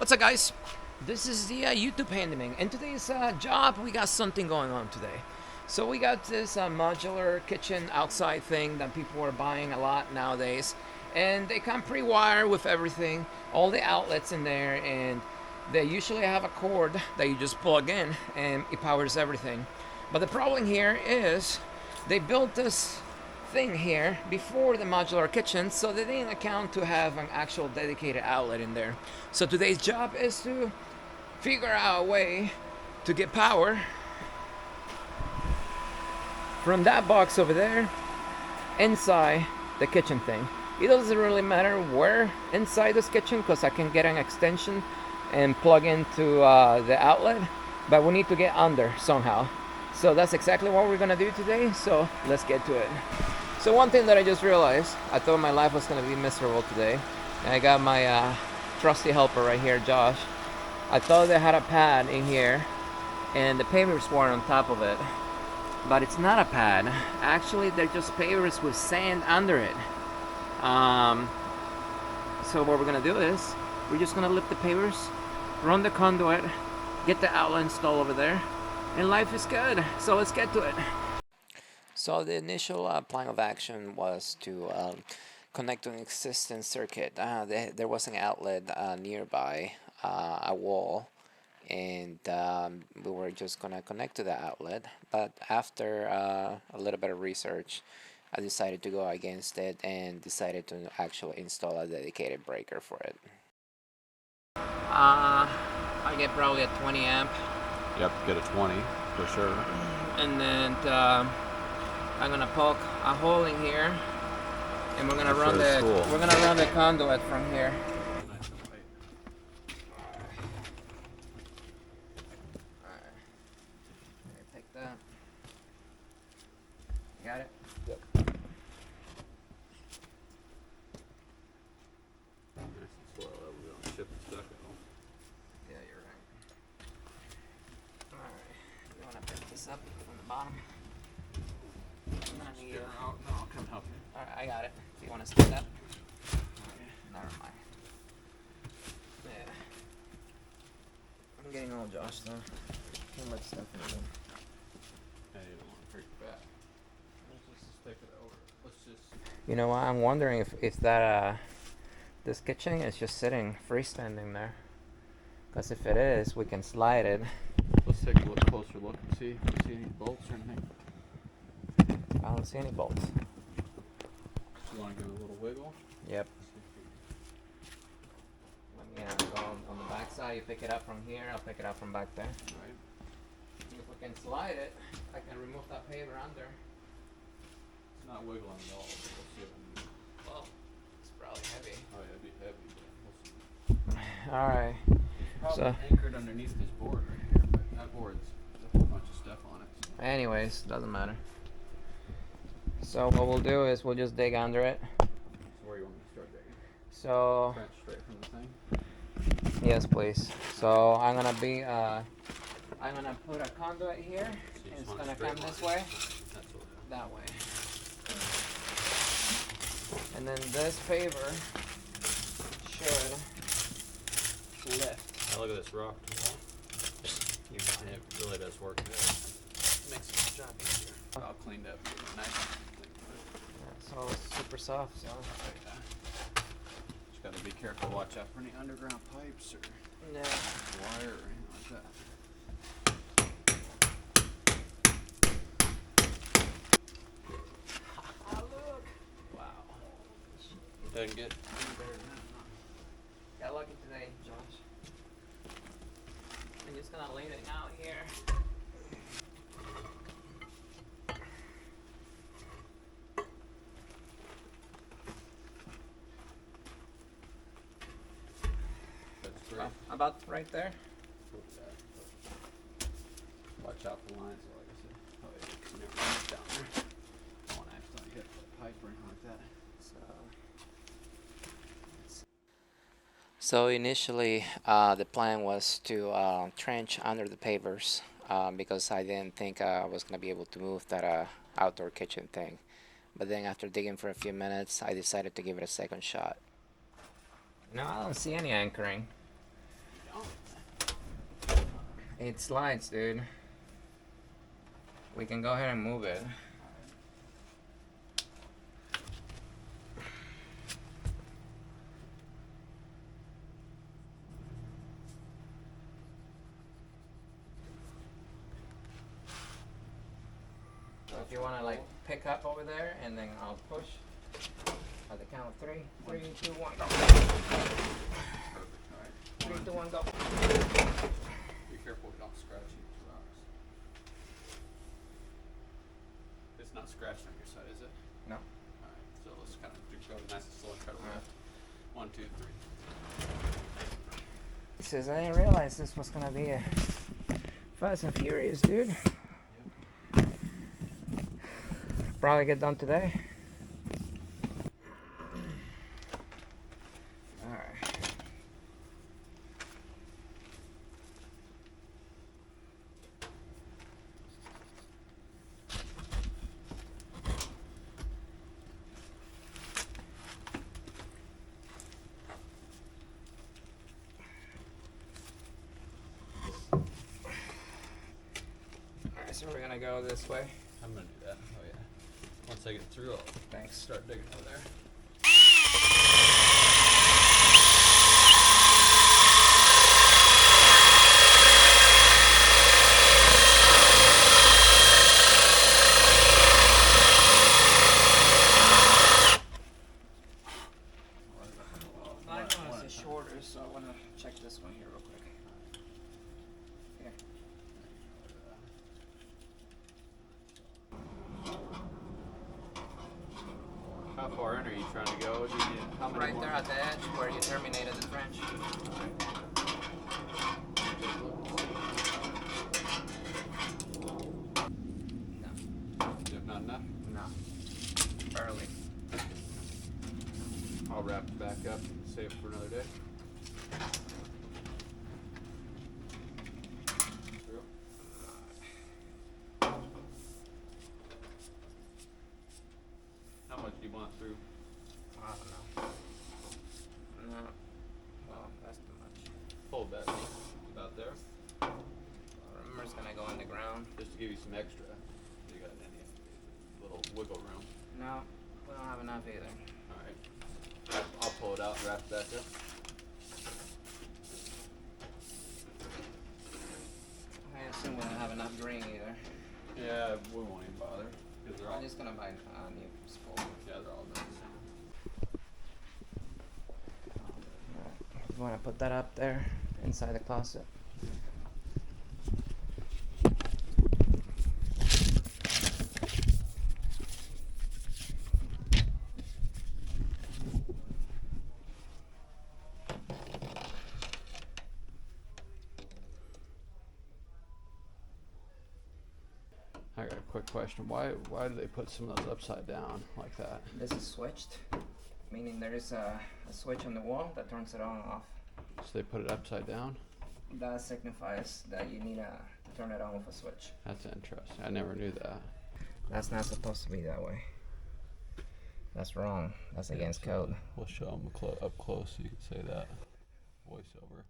What's up, guys? This is the YouTube Handyman, and today's job, we got something going on today. So we got this modular kitchen outside thing that people are buying a lot nowadays, and they come pre-wired with everything, all the outlets in there, and they usually have a cord that you just plug in, and it powers everything. But the problem here is they built this thing here before the modular kitchen, so they didn't account to have an actual dedicated outlet in there. So today's job is to figure out a way to get power from that box over there inside the kitchen thing. It doesn't really matter where inside this kitchen because I can get an extension and plug into the outlet, but we need to get under somehow. So that's exactly what we're gonna do today, so let's get to it. So one thing that I just realized, I thought my life was gonna be miserable today. And I got my trusty helper right here, Josh. I thought they had a pad in here and the pavers were on top of it. But it's not a pad. Actually, they're just pavers with sand under it. So what we're gonna do is, we're just gonna lift the pavers, run the conduit, get the outlet installed over there, and life is good. So let's get to it. So the initial plan of action was to connect to an existing circuit. There was an outlet nearby, a wall, and we were just gonna connect to the outlet. But after a little bit of research, I decided to go against it and decided to actually install a dedicated breaker for it. I get probably a 20 amp. Yep, get a 20 for sure. And then I'm gonna poke a hole in here, and we're gonna run the conduit from here. Alright. Take that. You got it? Yep. Yeah, you're right. Alright. You wanna pick this up from the bottom? No, I'll come help you. Alright, I got it. Do you wanna stand up? Never mind. Yeah. I'm getting old, Josh, though. Too much stuff in the room. Hey, you don't want to break the back. Let's just stick it over. Let's just. You know what? I'm wondering if that this kitchen is just sitting freestanding there. Because if it is, we can slide it. Let's take a look closer look and see if we see any bolts or anything. I don't see any bolts. You want to give it a little wiggle? Yep. Let me go on the back side. You pick it up from here. I'll pick it up from back there. Right. If we can slide it, I can remove that paver under. It's not wiggling at all. But we'll see if it Well, it's probably heavy. Oh yeah, it'd be heavy, but we'll see. All right. It's So, probably anchored underneath this board right here, but that board's a whole bunch of stuff on it. So. anyways, doesn't matter. So what we'll do is we'll just dig under it. So where you want me to start digging? So Trench straight from the thing? yes, please. So I'm gonna put a conduit here. So you And it's just want gonna a straight come this line. way, That's what that way. And then this paver should lift. Now look at this rock wall. It really does work good. Makes the job easier. All cleaned up. Nice. Yeah, so it's super soft. So Just gotta be careful. Watch out for any underground pipes or yeah. wire or anything like that. Ah, look. Wow. Doesn't get any better than that. Got lucky today, Josh. I'm just gonna lean it out here. That's great. About right there. Watch out for lines, like I said. Oh yeah, 'cause you never know what's down there. Don't want to accidentally hit the pipe or anything like that. So initially, the plan was to trench under the pavers because I didn't think I was gonna be able to move that outdoor kitchen thing. But then after digging for a few minutes, I decided to give it a second shot. No, I don't see any anchoring. It slides, dude. We can go ahead and move it. So if you want to like pick up over there, and then I'll push at the count of 3. 3, 2, 1, go. Perfect. All right. 3, 2, 1, go. Be careful we don't scratch these rocks. It's not scratching on your side, is it? No. Alright, so let's kind of go nice and slow and try to lift. 1, 2, 3. He says, I didn't realize this was gonna be a Fast and Furious, dude. Probably get done today. Alright. Alright, so we're gonna go this way. I'm gonna do that. Oh yeah. Once I get through, I'll Thanks. start digging over there. Mine is shorter, so I want to check this one here real quick. Here. How far in are you trying to go? Do you need, how many Right more? there at the edge where you terminated the trench. Not enough? No. Barely. I'll wrap it back up and save it for another day. Through. How much do you want through? I don't know. No. Well, that's too much. Hold that about there, Remember, it's gonna go in the ground. just to give you some extra. You got any little wiggle room? No, we don't have enough either. All right. I'll pull it out and wrap it back up. I assume we don't have enough green either. Yeah, we won't even bother because they're all. I'm just gonna buy new spool. Yeah, they're all done the same. You wanna put that up there inside the closet? I got a quick question. Why do they put some of those upside down like that? This is switched, meaning there is a switch on the wall that turns it on and off. So they put it upside down? That signifies that you need to turn it on with a switch. That's interesting. I never knew that. That's not supposed to be that way. That's wrong. That's against code. We'll show them up close so you can say that. Voiceover.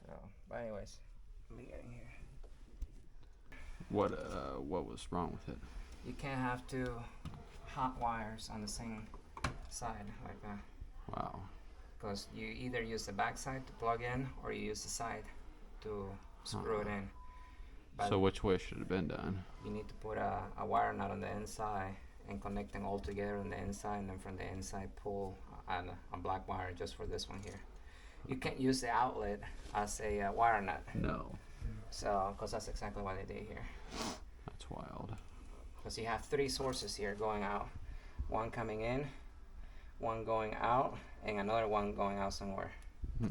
So, but anyways, let me get in here. What was wrong with it? You can't have two hot wires on the same side like that. Wow. Because you either use the back side to plug in or you use the side to screw it in. But So which way should it have been done? you need to put a wire nut on the inside and connect them all together on the inside, and then from the inside pull a black wire just for this one here. You can't use the outlet as a wire nut. No. So, because that's exactly what they did here. That's wild. Because you have 3 sources here going out. One coming in, one going out, and another one going out somewhere. Hmm.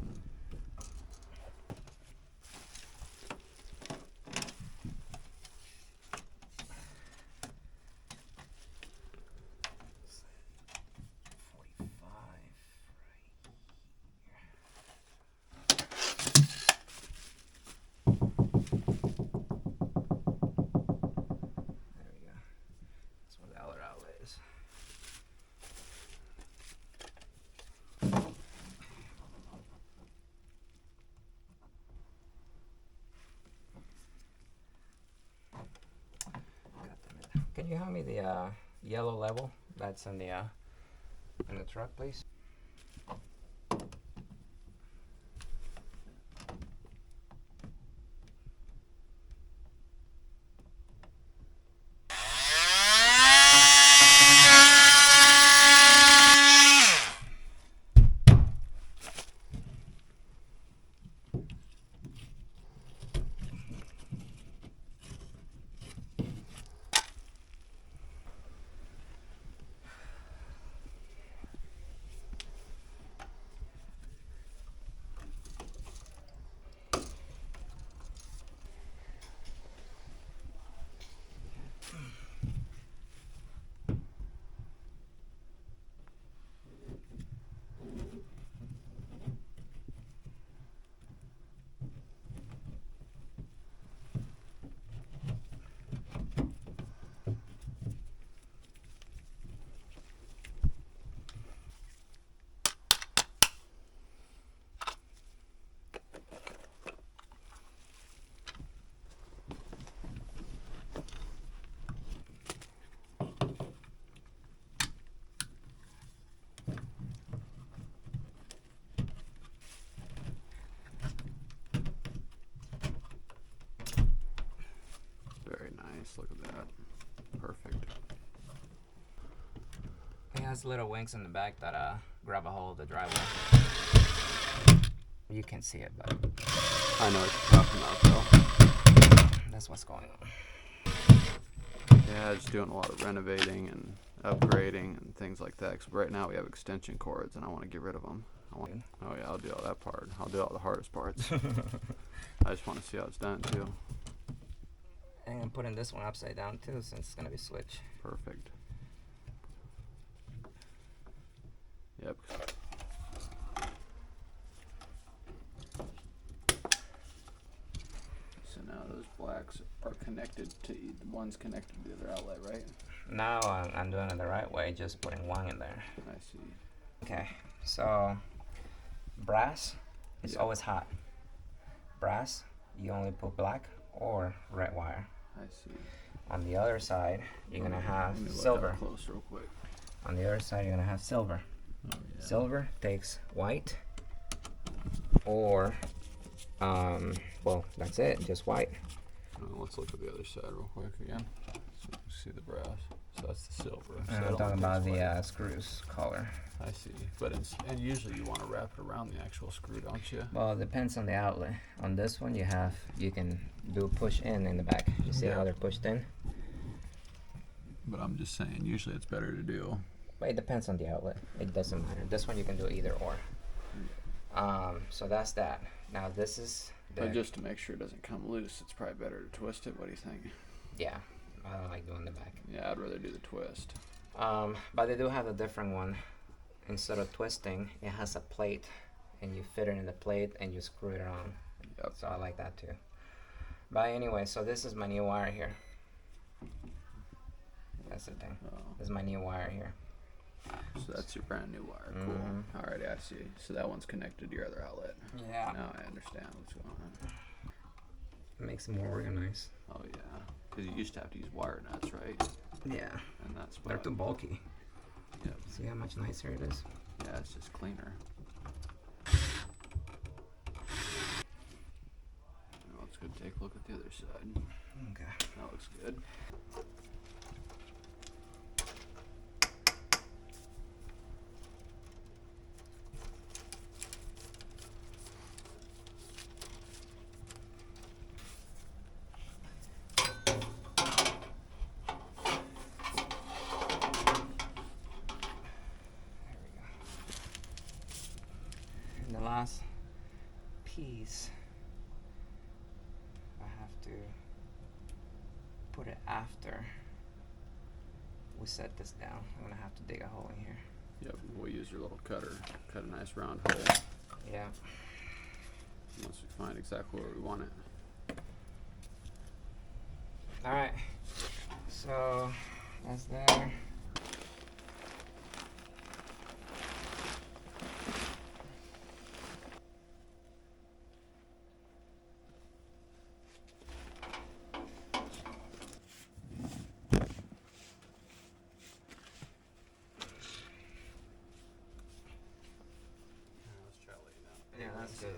There we go. That's where the other outlet is. you hand me the yellow level that's in the truck, please? Look at that. Perfect. It has little wings in the back that grab a hold of the driveway. You can't see it, but I know what you're talking about, though. That's what's going on. Yeah, just doing a lot of renovating and upgrading and things like that. Because right now we have extension cords, and I want to get rid of them. Oh yeah, I'll do all that part. I'll do all the hardest parts. I just want to see how it's done too. And I'm putting this one upside down too, since it's gonna be switch. Perfect. Yep. So now those blacks are connected to the one's connected to the other outlet, right? Now I'm doing it the right way, just putting one in there. I see. Okay, so brass is always hot. Brass, you only put black or red wire. I see. On the other side, you're gonna have Let me silver. look up close real quick. On the other side, you're gonna have silver. Oh, yeah. Silver takes white, or well, that's it, just white. Let's look at the other side real quick again. So you can see the brass. So that's the silver. So And I'm talking about the screws color. I see. But and usually you want to wrap it around the actual screw, don't you? Well, it depends on the outlet. On this one, you can do push in the back. You see how they're pushed in? But I'm just saying, usually it's better to do. But it depends on the outlet. It doesn't matter. This one you can do either or. So that's that. Now this is But just to make sure it doesn't come loose, it's probably better to twist it. What do you think? Yeah, I don't like doing the back. Yeah, I'd rather do the twist. But they do have a different one. Instead of twisting, it has a plate, and you fit it in the plate and you screw it on. Yep. So I like that too. But anyway, so this is my new wire here. That's the thing. Oh. This is my new wire here. So that's your brand new wire. Cool. Alrighty, I see. So that one's connected to your other outlet. Yeah. Now I understand what's going on. It makes it more organized. Oh yeah, because you used to have to use wire nuts, right? Yeah. And that's They're what. too bulky. Yep. See how much nicer it is? Yeah, it's just cleaner. Now let's go take a look at the other side. Okay. That looks good. And the last piece, I have to put it after we set this down. I'm gonna have to dig a hole in here. Yep, we'll use your little cutter. Cut a nice round hole. Yeah. Once we find exactly where we want it. Alright. So that's there.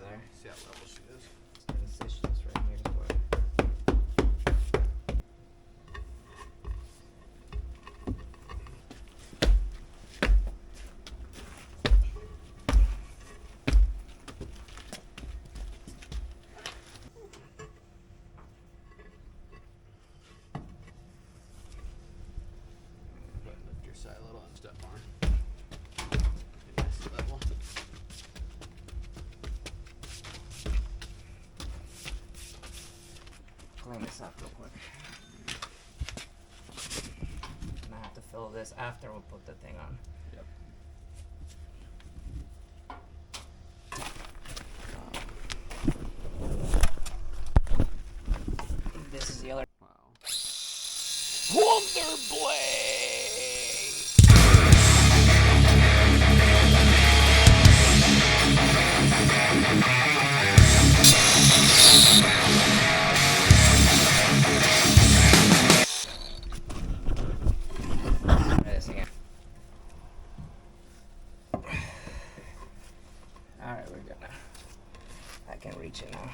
there. See how level she is. Incisions right here as well. Lift your side a little and step more. Nice level. Clean this up real quick. And I have to fill this after we put the thing on. Yep. This is the other. Wow. Wonder Blade! This again. Alright, we're good now. I can reach it now.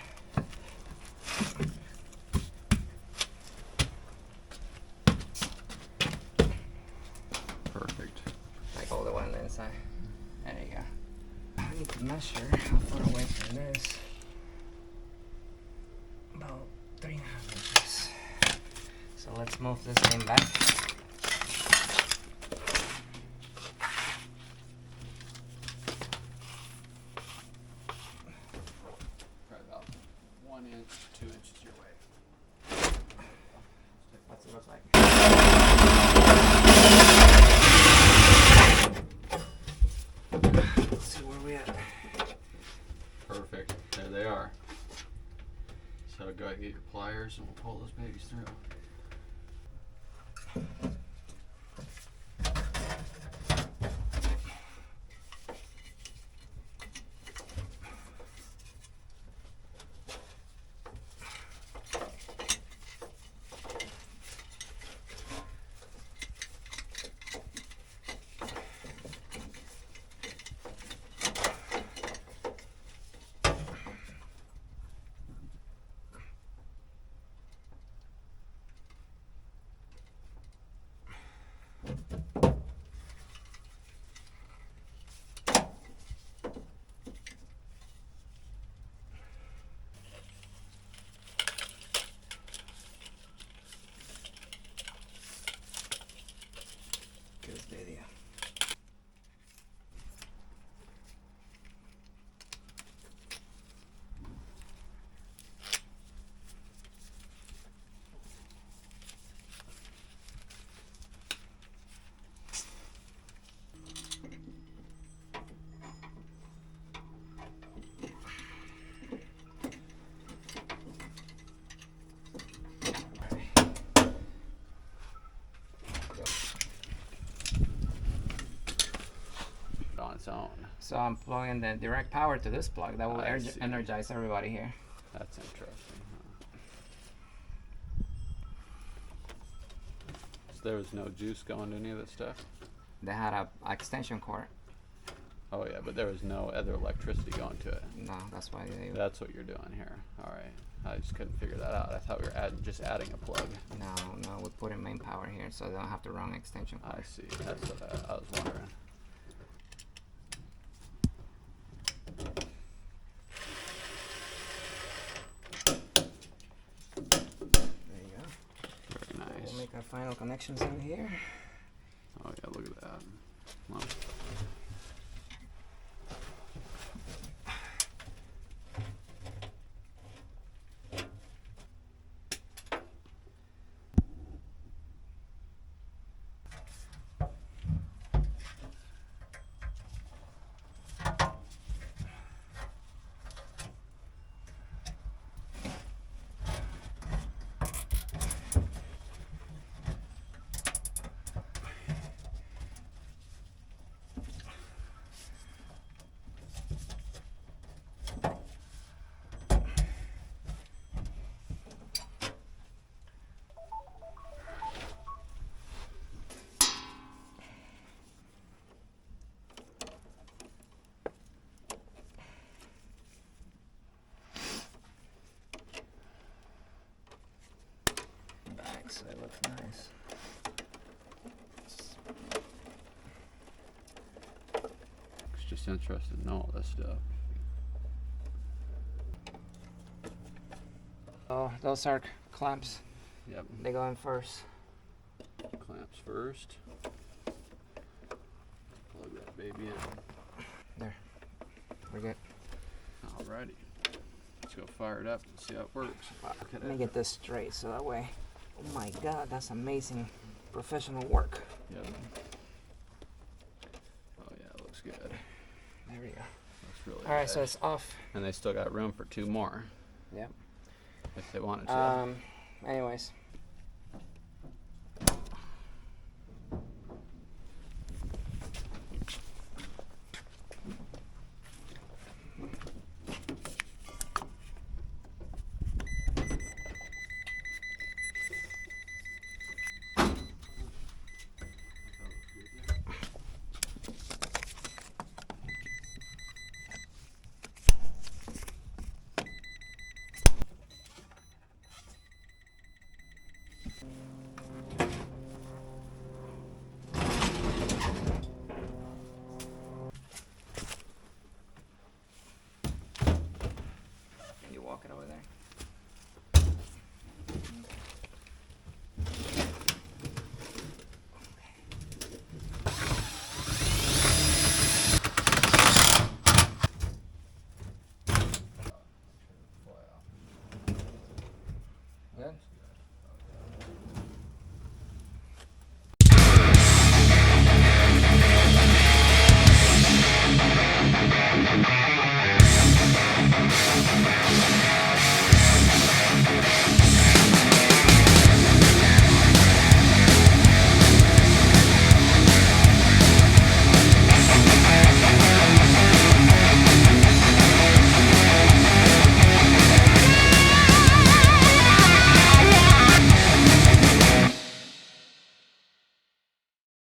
Perfect. Like all the way on the inside. There you go. I need to measure how far away from this. About 3.5 inches. So let's move this thing back. Probably about 1 inch, 2 inches your way. What's it look like? Let's see where we at. Perfect. There they are. So go ahead and get your pliers and we'll pull those babies through. Good video. On its own. So I'm plugging the direct power to this plug. That will I see. energize everybody here. That's interesting. Huh? So there was no juice going to any of this stuff? They had a extension cord. Oh yeah, but there was no other electricity going to it. No, that's why they. That's what you're doing here. All right. I just couldn't figure that out. I thought we were just adding a plug. No, we put in main power here, so they don't have to run extension cord. I see. That's what I was wondering. There you go. Very nice. We'll make our final connections in here. Oh yeah, look at that. Well, side looks nice. It's just interesting to know all this stuff. Oh, those are clamps. Yep. They go in first. Clamps first. Plug that baby in. There. We're good. Alrighty. Let's go fire it up and see how it works. Let me get this straight so that way. Oh my god, that's amazing professional work. Yep. Oh yeah, it looks good. There we go. Looks really Alright, good. so it's off. And they still got room for 2 more. Yep. If they wanted to. Anyways. You walking over there?